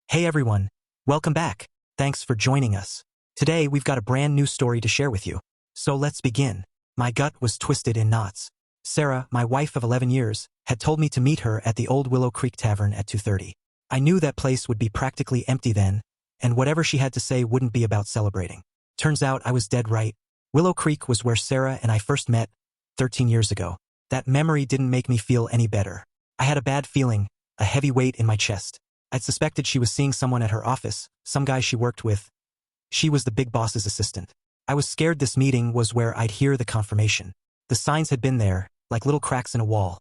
Hey everyone, welcome back. Thanks for joining us. Today we've got a brand new story to share with you. So let's begin. My gut was twisted in knots. Sarah, my wife of 11 years, had told me to meet her at the old Willow Creek Tavern at 2:30. I knew that place would be practically empty then, and whatever she had to say wouldn't be about celebrating. Turns out I was dead right. Willow Creek was where Sarah and I first met, 13 years ago. That memory didn't make me feel any better. I had a bad feeling, a heavy weight in my chest. I'd suspected she was seeing someone at her office, some guy she worked with. She was the big boss's assistant. I was scared this meeting was where I'd hear the confirmation. The signs had been there, like little cracks in a wall.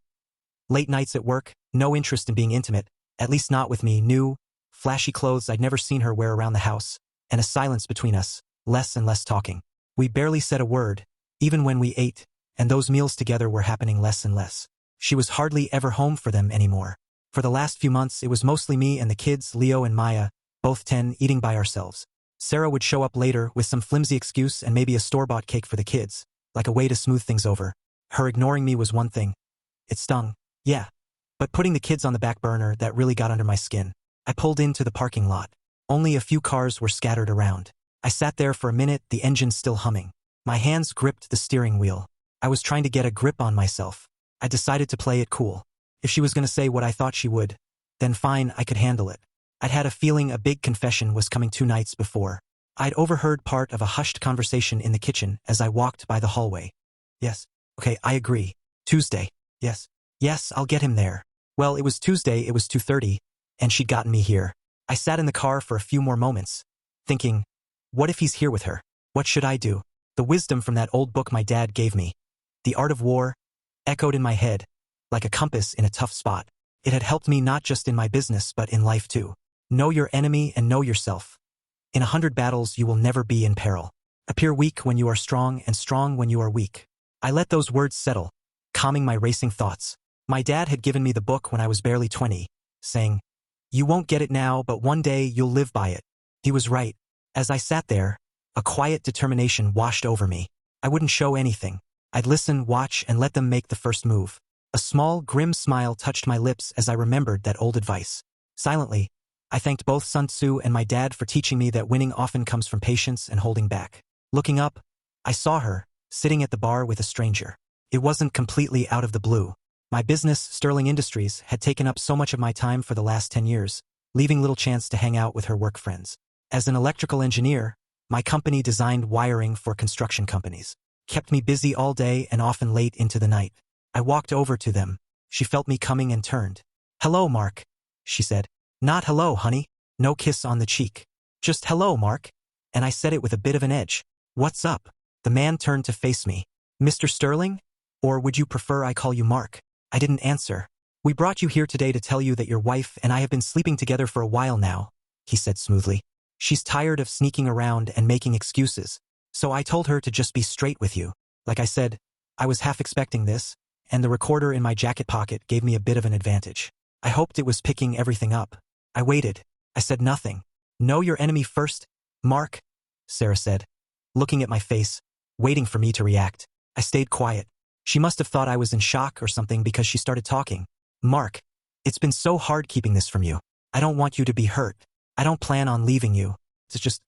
Late nights at work, no interest in being intimate, at least not with me, new, flashy clothes I'd never seen her wear around the house, and a silence between us, less and less talking. We barely said a word, even when we ate, and those meals together were happening less and less. She was hardly ever home for them anymore. For the last few months, it was mostly me and the kids, Leo and Maya, both 10, eating by ourselves. Sarah would show up later with some flimsy excuse and maybe a store-bought cake for the kids, like a way to smooth things over. Her ignoring me was one thing. It stung, yeah. But putting the kids on the back burner, that really got under my skin. I pulled into the parking lot. Only a few cars were scattered around. I sat there for a minute, the engine still humming. My hands gripped the steering wheel. I was trying to get a grip on myself. I decided to play it cool. If she was going to say what I thought she would, then fine, I could handle it. I'd had a feeling a big confession was coming 2 nights before. I'd overheard part of a hushed conversation in the kitchen as I walked by the hallway. Yes. Okay, I agree. Tuesday. Yes. Yes, I'll get him there. Well, it was Tuesday, it was 2:30, and she'd gotten me here. I sat in the car for a few more moments, thinking, what if he's here with her? What should I do? The wisdom from that old book my dad gave me, The Art of War, echoed in my head, like a compass in a tough spot. It had helped me not just in my business but in life too. Know your enemy and know yourself. In 100 battles you will never be in peril. Appear weak when you are strong and strong when you are weak. I let those words settle, calming my racing thoughts. My dad had given me the book when I was barely 20, saying, "You won't get it now, but one day you'll live by it." He was right. As I sat there, a quiet determination washed over me. I wouldn't show anything. I'd listen, watch, and let them make the first move. A small, grim smile touched my lips as I remembered that old advice. Silently, I thanked both Sun Tzu and my dad for teaching me that winning often comes from patience and holding back. Looking up, I saw her, sitting at the bar with a stranger. It wasn't completely out of the blue. My business, Sterling Industries, had taken up so much of my time for the last 10 years, leaving little chance to hang out with her work friends. As an electrical engineer, my company designed wiring for construction companies. Kept me busy all day and often late into the night. I walked over to them. She felt me coming and turned. "Hello, Mark," she said. Not "hello, honey." No kiss on the cheek. Just "hello, Mark." And I said it with a bit of an edge. "What's up?" The man turned to face me. "Mr. Sterling? Or would you prefer I call you Mark?" I didn't answer. "We brought you here today to tell you that your wife and I have been sleeping together for a while now," he said smoothly. "She's tired of sneaking around and making excuses. So I told her to just be straight with you. Like I said, I was half expecting this, and the recorder in my jacket pocket gave me a bit of an advantage. I hoped it was picking everything up. I waited. I said nothing. "Know your enemy first, Mark," Sarah said, looking at my face, waiting for me to react. I stayed quiet. She must have thought I was in shock or something because she started talking. "Mark, it's been so hard keeping this from you. I don't want you to be hurt. I don't plan on leaving you. It's just,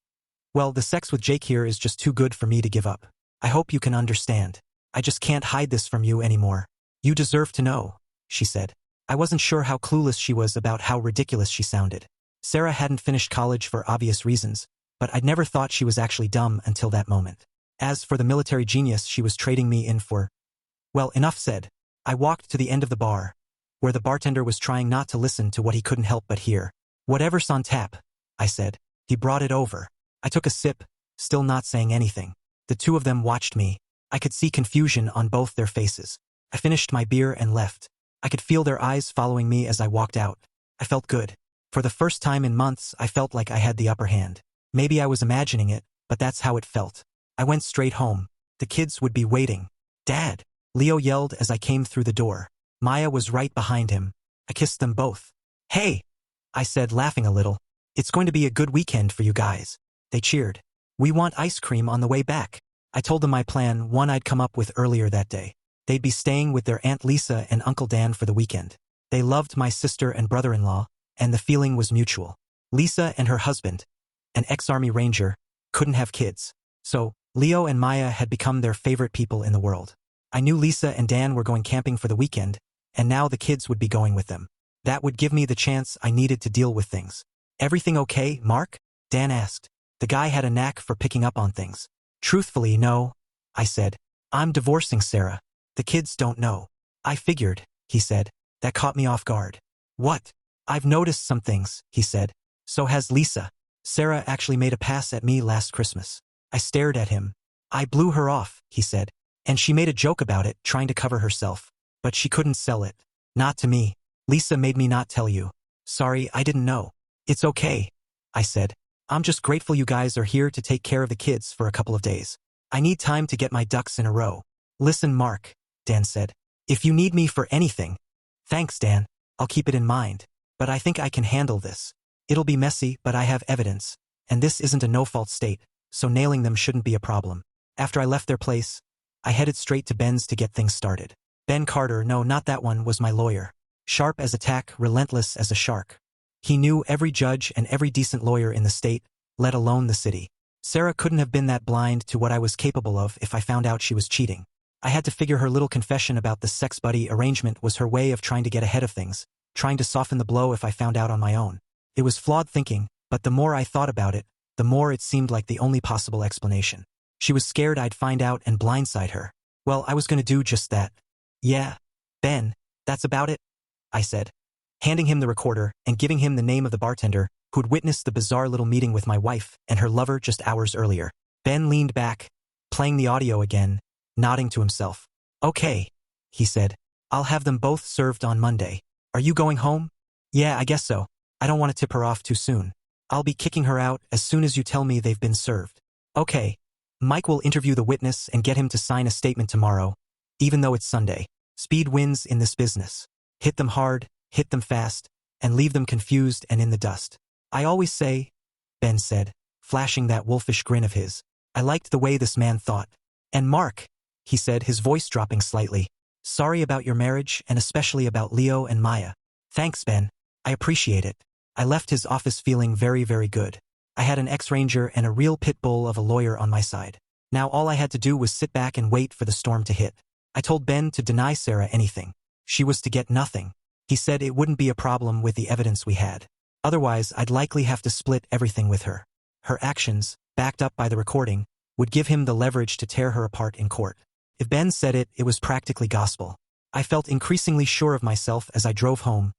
well, the sex with Jake here is just too good for me to give up. I hope you can understand. I just can't hide this from you anymore. You deserve to know," she said. I wasn't sure how clueless she was about how ridiculous she sounded. Sarah hadn't finished college for obvious reasons, but I'd never thought she was actually dumb until that moment. As for the military genius she was trading me in for, well, enough said. I walked to the end of the bar, where the bartender was trying not to listen to what he couldn't help but hear. "Whatever's on tap," I said. He brought it over. I took a sip, still not saying anything. The two of them watched me. I could see confusion on both their faces. I finished my beer and left. I could feel their eyes following me as I walked out. I felt good. For the first time in months, I felt like I had the upper hand. Maybe I was imagining it, but that's how it felt. I went straight home. The kids would be waiting. "Dad!" Leo yelled as I came through the door. Maya was right behind him. I kissed them both. "Hey!" I said, laughing a little. "It's going to be a good weekend for you guys." They cheered. "We want ice cream on the way back." I told them my plan, one I'd come up with earlier that day. They'd be staying with their Aunt Lisa and Uncle Dan for the weekend. They loved my sister and brother-in-law, and the feeling was mutual. Lisa and her husband, an ex-Army Ranger, couldn't have kids. So, Leo and Maya had become their favorite people in the world. I knew Lisa and Dan were going camping for the weekend, and now the kids would be going with them. That would give me the chance I needed to deal with things. "Everything okay, Mark?" Dan asked. The guy had a knack for picking up on things. "Truthfully, no," I said. "I'm divorcing Sarah. The kids don't know." "I figured," he said. That caught me off guard. "What?" "I've noticed some things," he said. "So has Lisa. Sarah actually made a pass at me last Christmas." I stared at him. "I blew her off," he said. "And she made a joke about it, trying to cover herself. But she couldn't sell it. Not to me. Lisa made me not tell you." "Sorry, I didn't know." "It's okay," I said. "I'm just grateful you guys are here to take care of the kids for a couple of days. I need time to get my ducks in a row." "Listen, Mark," Dan said. "If you need me for anything—" "Thanks, Dan. I'll keep it in mind. But I think I can handle this. It'll be messy, but I have evidence. And this isn't a no-fault state, so nailing them shouldn't be a problem." After I left their place, I headed straight to Ben's to get things started. Ben Carter, no, not that one, was my lawyer. Sharp as a tack, relentless as a shark. He knew every judge and every decent lawyer in the state, let alone the city. Sarah couldn't have been that blind to what I was capable of if I found out she was cheating. I had to figure her little confession about the sex buddy arrangement was her way of trying to get ahead of things, trying to soften the blow if I found out on my own. It was flawed thinking, but the more I thought about it, the more it seemed like the only possible explanation. She was scared I'd find out and blindside her. Well, I was going to do just that. "Yeah, Ben, that's about it," I said, handing him the recorder and giving him the name of the bartender who'd witnessed the bizarre little meeting with my wife and her lover just hours earlier. Ben leaned back, playing the audio again, nodding to himself. "Okay," he said. "I'll have them both served on Monday. Are you going home?" "Yeah, I guess so. I don't want to tip her off too soon. I'll be kicking her out as soon as you tell me they've been served." "Okay. Mike will interview the witness and get him to sign a statement tomorrow, even though it's Sunday. Speed wins in this business. Hit them hard, hit them fast, and leave them confused and in the dust. I always say," Ben said, flashing that wolfish grin of his. I liked the way this man thought. "And Mark," he said, his voice dropping slightly, "sorry about your marriage and especially about Leo and Maya." "Thanks, Ben. I appreciate it." I left his office feeling very, very good. I had an ex-ranger and a real pit bull of a lawyer on my side. Now all I had to do was sit back and wait for the storm to hit. I told Ben to deny Sarah anything. She was to get nothing. He said it wouldn't be a problem with the evidence we had. Otherwise, I'd likely have to split everything with her. Her actions, backed up by the recording, would give him the leverage to tear her apart in court. If Ben said it, it was practically gospel. I felt increasingly sure of myself as I drove home,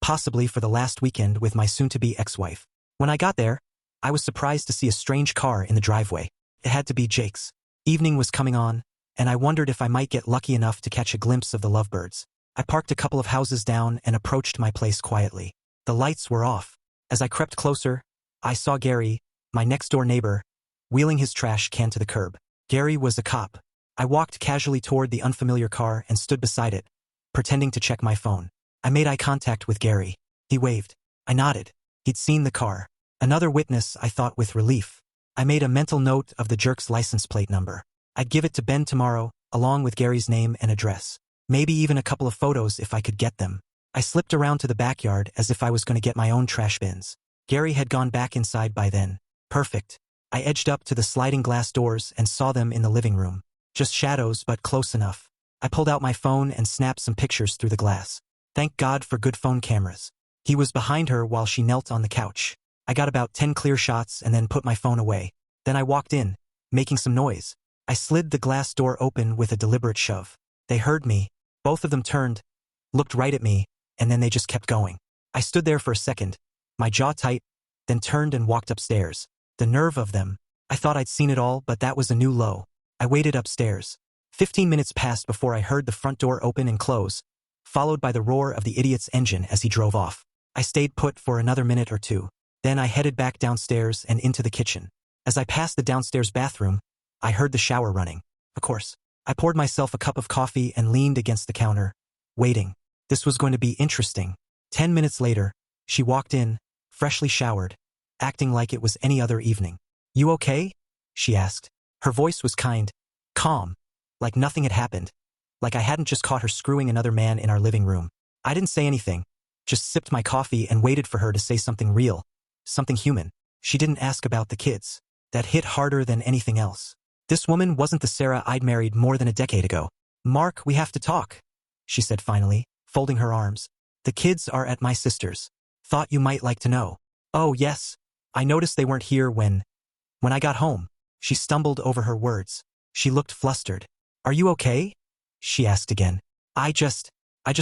possibly for the last weekend with my soon-to-be ex-wife. When I got there, I was surprised to see a strange car in the driveway. It had to be Jake's. Evening was coming on, and I wondered if I might get lucky enough to catch a glimpse of the lovebirds. I parked a couple of houses down and approached my place quietly. The lights were off. As I crept closer, I saw Gary, my next-door neighbor, wheeling his trash can to the curb. Gary was a cop. I walked casually toward the unfamiliar car and stood beside it, pretending to check my phone. I made eye contact with Gary. He waved. I nodded. He'd seen the car. Another witness, I thought with relief. I made a mental note of the jerk's license plate number. I'd give it to Ben tomorrow, along with Gary's name and address. Maybe even a couple of photos if I could get them. I slipped around to the backyard as if I was going to get my own trash bins. Gary had gone back inside by then. Perfect. I edged up to the sliding glass doors and saw them in the living room. Just shadows, but close enough. I pulled out my phone and snapped some pictures through the glass. Thank God for good phone cameras. He was behind her while she knelt on the couch. I got about 10 clear shots and then put my phone away. Then I walked in, making some noise. I slid the glass door open with a deliberate shove. They heard me. Both of them turned, looked right at me, and then they just kept going. I stood there for a second, my jaw tight, then turned and walked upstairs. The nerve of them. I thought I'd seen it all, but that was a new low. I waited upstairs. 15 minutes passed before I heard the front door open and close, followed by the roar of the idiot's engine as he drove off. I stayed put for another minute or two. Then I headed back downstairs and into the kitchen. As I passed the downstairs bathroom, I heard the shower running. Of course. I poured myself a cup of coffee and leaned against the counter, waiting. This was going to be interesting. 10 minutes later, she walked in, freshly showered, acting like it was any other evening. "You okay?" she asked. Her voice was kind, calm, like nothing had happened, like I hadn't just caught her screwing another man in our living room. I didn't say anything, just sipped my coffee and waited for her to say something real, something human. She didn't ask about the kids. That hit harder than anything else. This woman wasn't the Sarah I'd married more than a decade ago. Mark, we have to talk, she said finally, folding her arms. The kids are at my sister's. Thought you might like to know. Oh yes. I noticed they weren't here when I got home. She stumbled over her words. She looked flustered. Are you okay? She asked again. I just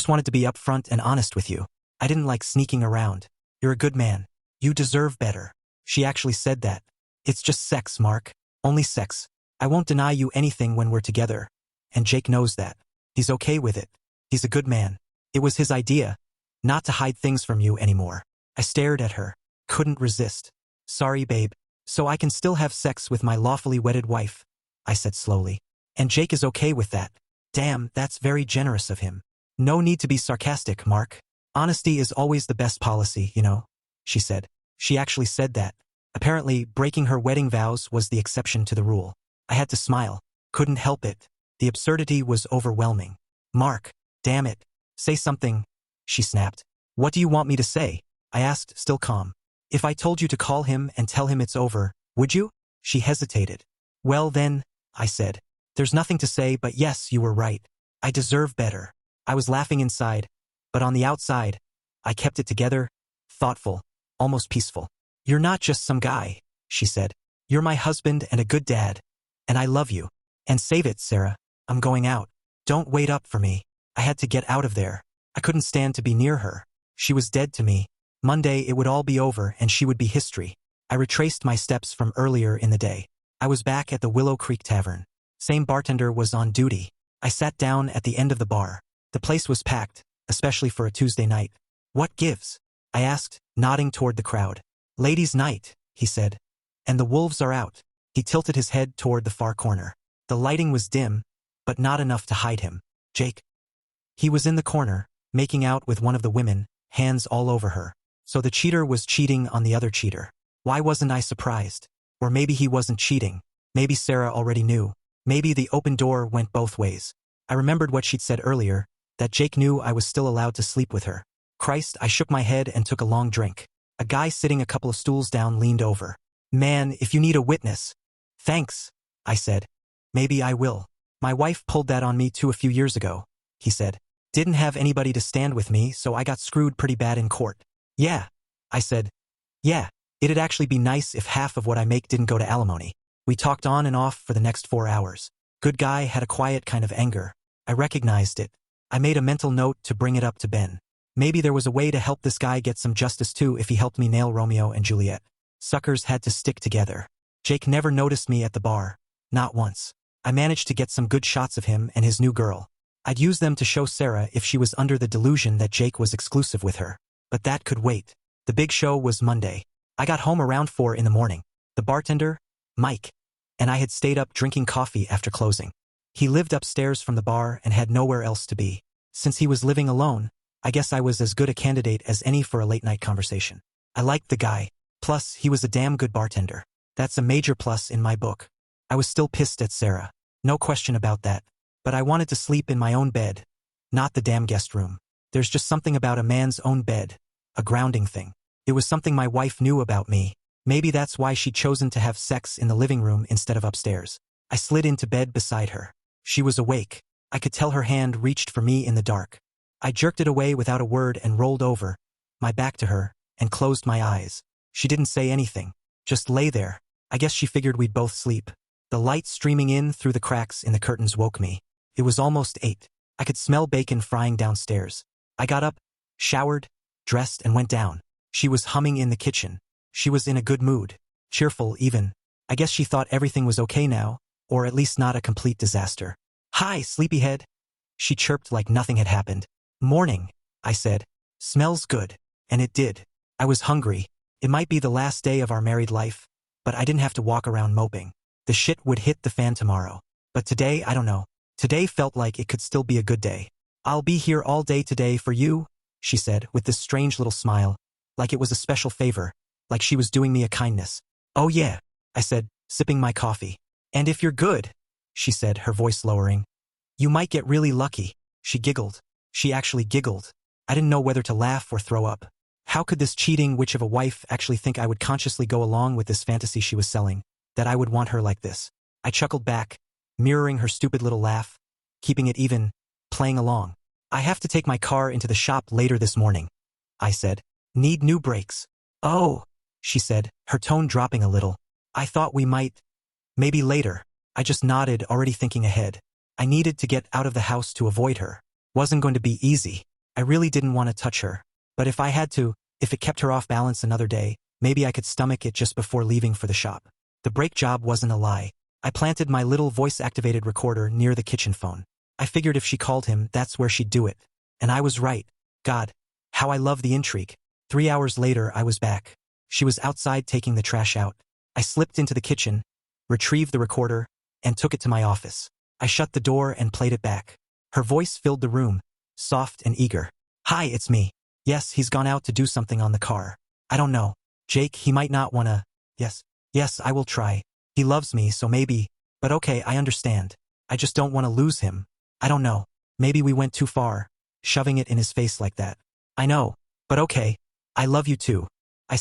wanted to be upfront and honest with you. I didn't like sneaking around. You're a good man. You deserve better. She actually said that. It's just sex, Mark. Only sex. I won't deny you anything when we're together. And Jake knows that. He's okay with it. He's a good man. It was his idea, not to hide things from you anymore. I stared at her. Couldn't resist. Sorry, babe. So I can still have sex with my lawfully wedded wife, I said slowly. And Jake is okay with that. Damn, that's very generous of him. No need to be sarcastic, Mark. Honesty is always the best policy, you know, she said. She actually said that. Apparently, breaking her wedding vows was the exception to the rule. I had to smile. Couldn't help it. The absurdity was overwhelming. Mark, damn it. Say something, she snapped. What do you want me to say? I asked, still calm. If I told you to call him and tell him it's over, would you? She hesitated. Well then, I said. There's nothing to say, but yes, you were right. I deserve better. I was laughing inside, but on the outside, I kept it together, thoughtful, almost peaceful. You're not just some guy, she said. You're my husband and a good dad. And I love you. And save it, Sarah. I'm going out. Don't wait up for me. I had to get out of there. I couldn't stand to be near her. She was dead to me. Monday it would all be over and she would be history. I retraced my steps from earlier in the day. I was back at the Willow Creek Tavern. Same bartender was on duty. I sat down at the end of the bar. The place was packed, especially for a Tuesday night. What gives? I asked, nodding toward the crowd. Ladies' night, he said. And the wolves are out. He tilted his head toward the far corner. The lighting was dim, but not enough to hide him. Jake. He was in the corner, making out with one of the women, hands all over her. So the cheater was cheating on the other cheater. Why wasn't I surprised? Or maybe he wasn't cheating. Maybe Sarah already knew. Maybe the open door went both ways. I remembered what she'd said earlier, that Jake knew I was still allowed to sleep with her. Christ, I shook my head and took a long drink. A guy sitting a couple of stools down leaned over. Man, if you need a witness. Thanks, I said. Maybe I will. My wife pulled that on me too a few years ago, he said. Didn't have anybody to stand with me, so I got screwed pretty bad in court. Yeah, I said. Yeah, it'd actually be nice if half of what I make didn't go to alimony. We talked on and off for the next 4 hours. Good guy had a quiet kind of anger. I recognized it. I made a mental note to bring it up to Ben. Maybe there was a way to help this guy get some justice too if he helped me nail Romeo and Juliet. Suckers had to stick together. Jake never noticed me at the bar. Not once. I managed to get some good shots of him and his new girl. I'd use them to show Sarah if she was under the delusion that Jake was exclusive with her. But that could wait. The big show was Monday. I got home around 4 in the morning. The bartender, Mike, and I had stayed up drinking coffee after closing. He lived upstairs from the bar and had nowhere else to be. Since he was living alone, I guess I was as good a candidate as any for a late-night conversation. I liked the guy. Plus, he was a damn good bartender. That's a major plus in my book. I was still pissed at Sarah. No question about that. But I wanted to sleep in my own bed, not the damn guest room. There's just something about a man's own bed. A grounding thing. It was something my wife knew about me. Maybe that's why she'd chosen to have sex in the living room instead of upstairs. I slid into bed beside her. She was awake. I could tell her hand reached for me in the dark. I jerked it away without a word and rolled over, my back to her, and closed my eyes. She didn't say anything. Just lay there. I guess she figured we'd both sleep. The light streaming in through the cracks in the curtains woke me. It was almost 8. I could smell bacon frying downstairs. I got up, showered, dressed and went down. She was humming in the kitchen. She was in a good mood. Cheerful even. I guess she thought everything was okay now, or at least not a complete disaster. Hi, sleepyhead. She chirped like nothing had happened. Morning, I said. Smells good. And it did. I was hungry. It might be the last day of our married life, but I didn't have to walk around moping. The shit would hit the fan tomorrow. But today, I don't know. Today felt like it could still be a good day. I'll be here all day today for you, she said with this strange little smile, like it was a special favor, like she was doing me a kindness. Oh yeah, I said, sipping my coffee. And if you're good, she said, her voice lowering, you might get really lucky. She giggled. She actually giggled. I didn't know whether to laugh or throw up. How could this cheating witch of a wife actually think I would consciously go along with this fantasy she was selling, that I would want her like this? I chuckled back, mirroring her stupid little laugh, keeping it even, playing along. I have to take my car into the shop later this morning, I said. Need new brakes. Oh, she said, her tone dropping a little. I thought we might. Maybe later. I just nodded, already thinking ahead. I needed to get out of the house to avoid her. Wasn't going to be easy. I really didn't want to touch her. But if I had to, if it kept her off balance another day, maybe I could stomach it just before leaving for the shop. The brake job wasn't a lie. I planted my little voice-activated recorder near the kitchen phone. I figured if she called him, that's where she'd do it. And I was right. God, how I love the intrigue. 3 hours later, I was back. She was outside taking the trash out. I slipped into the kitchen, retrieved the recorder, and took it to my office. I shut the door and played it back. Her voice filled the room, soft and eager. Hi, it's me. Yes, he's gone out to do something on the car. I don't know. Jake, he might not wanna. Yes, I will try. He loves me, so maybe. But okay, I understand. I just don't want to lose him. I don't know. Maybe we went too far, shoving it in his face like that. I know. But okay. I love you too. I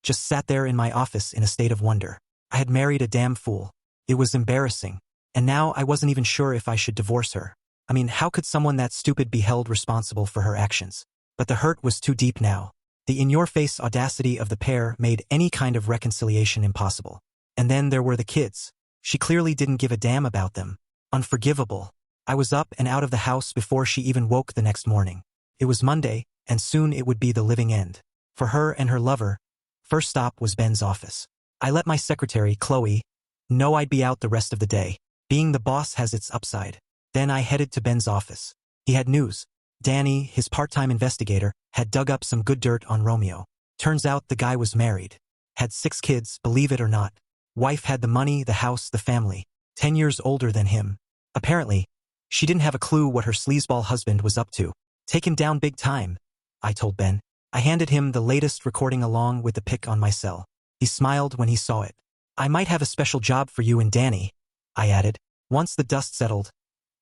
just sat there in my office in a state of wonder. I had married a damn fool. It was embarrassing. And now I wasn't even sure if I should divorce her. I mean, how could someone that stupid be held responsible for her actions? But the hurt was too deep now. The in-your-face audacity of the pair made any kind of reconciliation impossible. And then there were the kids. She clearly didn't give a damn about them. Unforgivable. I was up and out of the house before she even woke the next morning. It was Monday, and soon it would be the living end. For her and her lover, first stop was Ben's office. I let my secretary, Chloe, know I'd be out the rest of the day. Being the boss has its upside. Then I headed to Ben's office. He had news. Danny, his part-time investigator, had dug up some good dirt on Romeo. Turns out the guy was married. Had 6 kids, believe it or not. Wife had the money, the house, the family. 10 years older than him. Apparently, she didn't have a clue what her sleazeball husband was up to. Take him down big time, I told Ben. I handed him the latest recording along with the pic on my cell. He smiled when he saw it. I might have a special job for you and Danny, I added. Once the dust settled,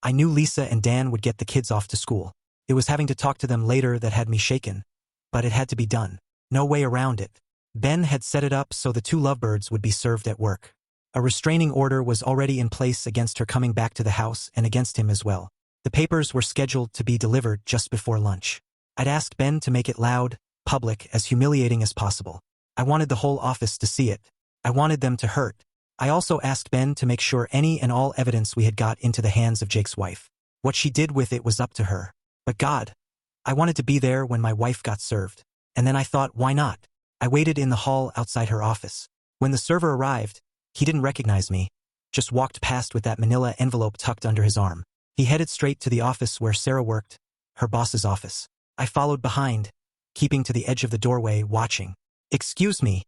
I knew Lisa and Dan would get the kids off to school. It was having to talk to them later that had me shaken. But it had to be done. No way around it. Ben had set it up so the 2 lovebirds would be served at work. A restraining order was already in place against her coming back to the house and against him as well. The papers were scheduled to be delivered just before lunch. I'd asked Ben to make it loud, public, as humiliating as possible. I wanted the whole office to see it. I wanted them to hurt. I also asked Ben to make sure any and all evidence we had got into the hands of Jake's wife. What she did with it was up to her. But God, I wanted to be there when my wife got served. And then I thought, why not? I waited in the hall outside her office. When the server arrived, he didn't recognize me, just walked past with that manila envelope tucked under his arm. He headed straight to the office where Sarah worked, her boss's office. I followed behind, keeping to the edge of the doorway, watching. Excuse me,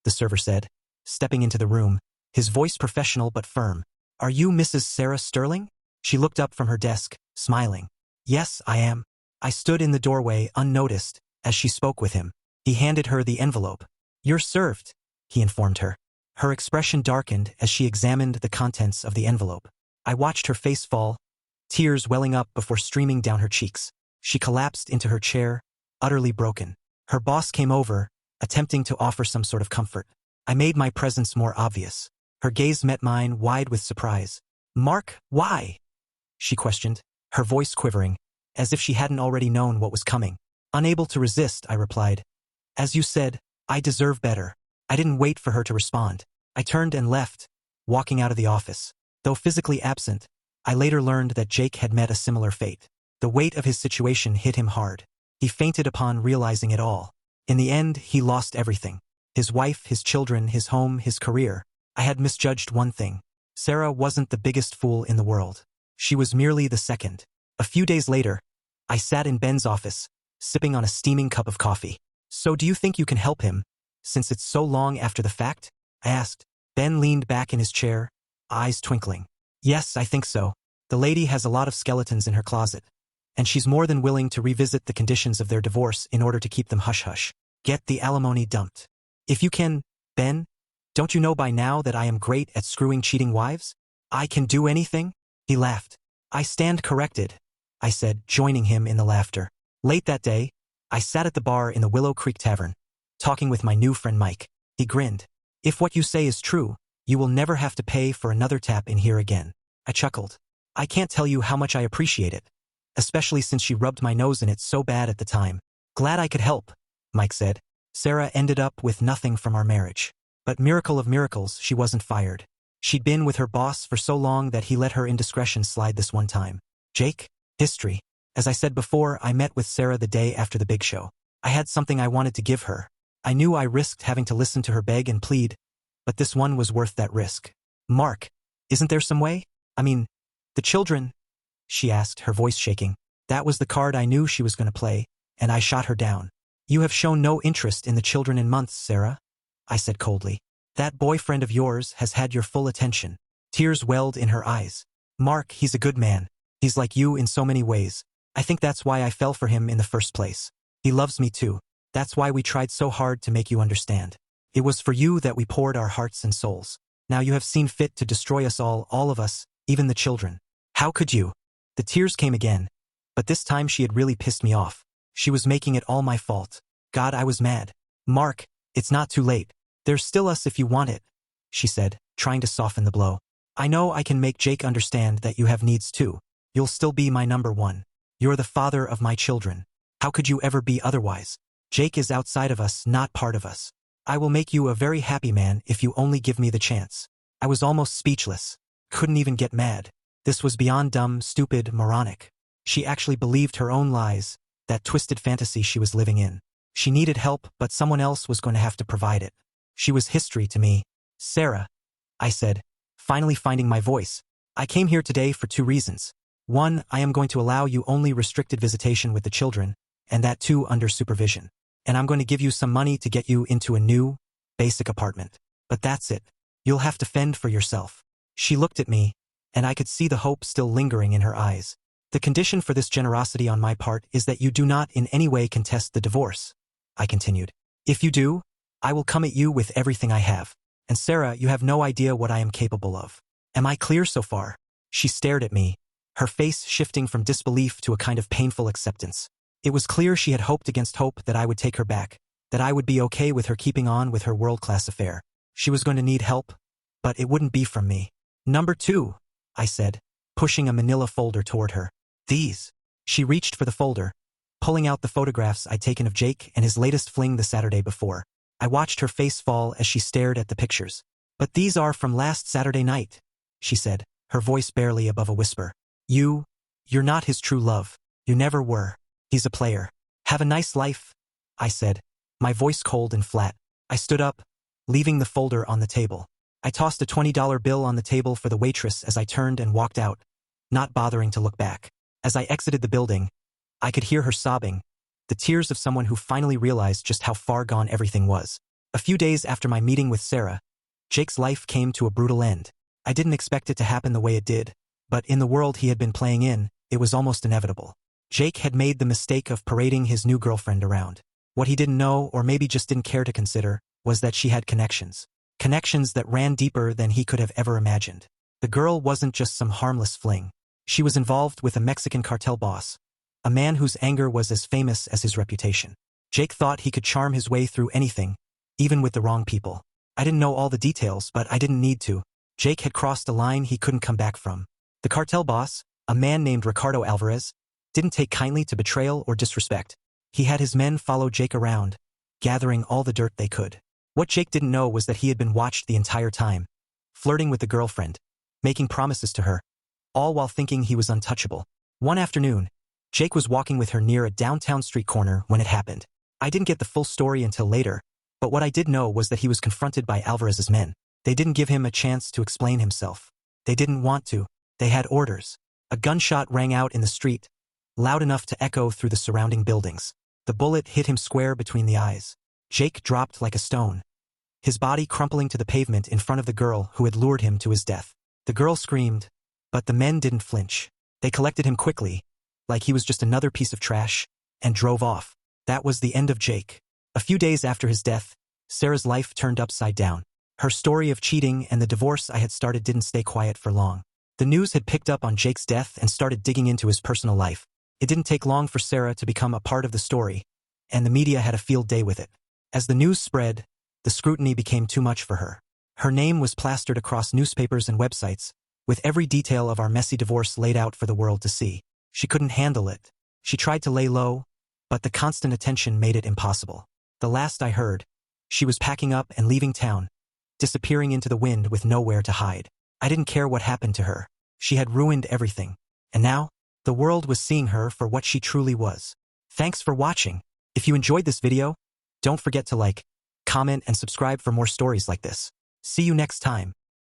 the server said, stepping into the room, his voice professional but firm. Are you Mrs. Sarah Sterling? She looked up from her desk, smiling. Yes, I am. I stood in the doorway unnoticed as she spoke with him. He handed her the envelope. You're served, he informed her. Her expression darkened as she examined the contents of the envelope. I watched her face fall, tears welling up before streaming down her cheeks. She collapsed into her chair, utterly broken. Her boss came over, attempting to offer some sort of comfort. I made my presence more obvious. Her gaze met mine, wide with surprise. Mark, why? She questioned, her voice quivering, as if she hadn't already known what was coming. Unable to resist, I replied. As you said, I deserve better. I didn't wait for her to respond. I turned and left, walking out of the office. Though physically absent, I later learned that Jake had met a similar fate. The weight of his situation hit him hard. He fainted upon realizing it all. In the end, he lost everything. His wife, his children, his home, his career. I had misjudged one thing. Sarah wasn't the biggest fool in the world. She was merely the second. A few days later, I sat in Ben's office, sipping on a steaming cup of coffee. So do you think you can help him, since it's so long after the fact? I asked. Ben leaned back in his chair, eyes twinkling. Yes, I think so. The lady has a lot of skeletons in her closet, and she's more than willing to revisit the conditions of their divorce in order to keep them hush-hush. Get the alimony dumped. If you can, Ben, don't you know by now that I am great at screwing cheating wives? I can do anything? He laughed. I stand corrected, I said, joining him in the laughter. Late that day, I sat at the bar in the Willow Creek Tavern, talking with my new friend Mike. He grinned. If what you say is true, you will never have to pay for another tap in here again. I chuckled. I can't tell you how much I appreciate it, especially since she rubbed my nose in it so bad at the time. Glad I could help, Mike said. Sarah ended up with nothing from our marriage. But miracle of miracles, she wasn't fired. She'd been with her boss for so long that he let her indiscretion slide this one time. Jake? History. As I said before, I met with Sarah the day after the big show. I had something I wanted to give her. I knew I risked having to listen to her beg and plead, but this one was worth that risk. Mark, isn't there some way? I mean, the children, she asked, her voice shaking. That was the card I knew she was going to play, and I shot her down. You have shown no interest in the children in months, Sarah, I said coldly. That boyfriend of yours has had your full attention. Tears welled in her eyes. Mark, he's a good man. He's like you in so many ways. I think that's why I fell for him in the first place. He loves me too. That's why we tried so hard to make you understand. It was for you that we poured our hearts and souls. Now you have seen fit to destroy us all of us, even the children. How could you? The tears came again, but this time she had really pissed me off. She was making it all my fault. God, I was mad. Mark, it's not too late. There's still us if you want it, she said, trying to soften the blow. I know I can make Jake understand that you have needs too. You'll still be my number one. You're the father of my children. How could you ever be otherwise? Jake is outside of us, not part of us. I will make you a very happy man if you only give me the chance. I was almost speechless. Couldn't even get mad. This was beyond dumb, stupid, moronic. She actually believed her own lies, that twisted fantasy she was living in. She needed help, but someone else was going to have to provide it. She was history to me. Sarah, I said, finally finding my voice. I came here today for 2 reasons. 1, I am going to allow you only restricted visitation with the children, and that too under supervision. And I'm going to give you some money to get you into a new, basic apartment. But that's it. You'll have to fend for yourself. She looked at me, and I could see the hope still lingering in her eyes. The condition for this generosity on my part is that you do not in any way contest the divorce, I continued. If you do, I will come at you with everything I have. And Sarah, you have no idea what I am capable of. Am I clear so far? She stared at me, her face shifting from disbelief to a kind of painful acceptance. It was clear she had hoped against hope that I would take her back, that I would be okay with her keeping on with her world-class affair. She was going to need help, but it wouldn't be from me. Number 2, I said, pushing a manila folder toward her. These. She reached for the folder, pulling out the photographs I'd taken of Jake and his latest fling the Saturday before. I watched her face fall as she stared at the pictures. But these are from last Saturday night, she said, her voice barely above a whisper. You're not his true love. You never were. He's a player. Have a nice life, I said, my voice cold and flat. I stood up, leaving the folder on the table. I tossed a $20 bill on the table for the waitress as I turned and walked out, not bothering to look back. As I exited the building, I could hear her sobbing, the tears of someone who finally realized just how far gone everything was. A few days after my meeting with Sarah, Jake's life came to a brutal end. I didn't expect it to happen the way it did, but in the world he had been playing in, it was almost inevitable. Jake had made the mistake of parading his new girlfriend around. What he didn't know, or maybe just didn't care to consider, was that she had connections. Connections that ran deeper than he could have ever imagined. The girl wasn't just some harmless fling. She was involved with a Mexican cartel boss, a man whose anger was as famous as his reputation. Jake thought he could charm his way through anything, even with the wrong people. I didn't know all the details, but I didn't need to. Jake had crossed a line he couldn't come back from. The cartel boss, a man named Ricardo Alvarez, didn't take kindly to betrayal or disrespect. He had his men follow Jake around, gathering all the dirt they could. What Jake didn't know was that he had been watched the entire time, flirting with the girlfriend, making promises to her, all while thinking he was untouchable. One afternoon, Jake was walking with her near a downtown street corner when it happened. I didn't get the full story until later, but what I did know was that he was confronted by Alvarez's men. They didn't give him a chance to explain himself. They didn't want to. They had orders. A gunshot rang out in the street, loud enough to echo through the surrounding buildings. The bullet hit him square between the eyes. Jake dropped like a stone, his body crumpling to the pavement in front of the girl who had lured him to his death. The girl screamed, but the men didn't flinch. They collected him quickly, like he was just another piece of trash, and drove off. That was the end of Jake. A few days after his death, Sarah's life turned upside down. Her story of cheating and the divorce I had started didn't stay quiet for long. The news had picked up on Jake's death and started digging into his personal life. It didn't take long for Sarah to become a part of the story, and the media had a field day with it. As the news spread, the scrutiny became too much for her. Her name was plastered across newspapers and websites, with every detail of our messy divorce laid out for the world to see. She couldn't handle it. She tried to lay low, but the constant attention made it impossible. The last I heard, she was packing up and leaving town, disappearing into the wind with nowhere to hide. I didn't care what happened to her. She had ruined everything. And now, the world was seeing her for what she truly was. Thanks for watching. If you enjoyed this video, don't forget to like, comment, and subscribe for more stories like this. See you next time.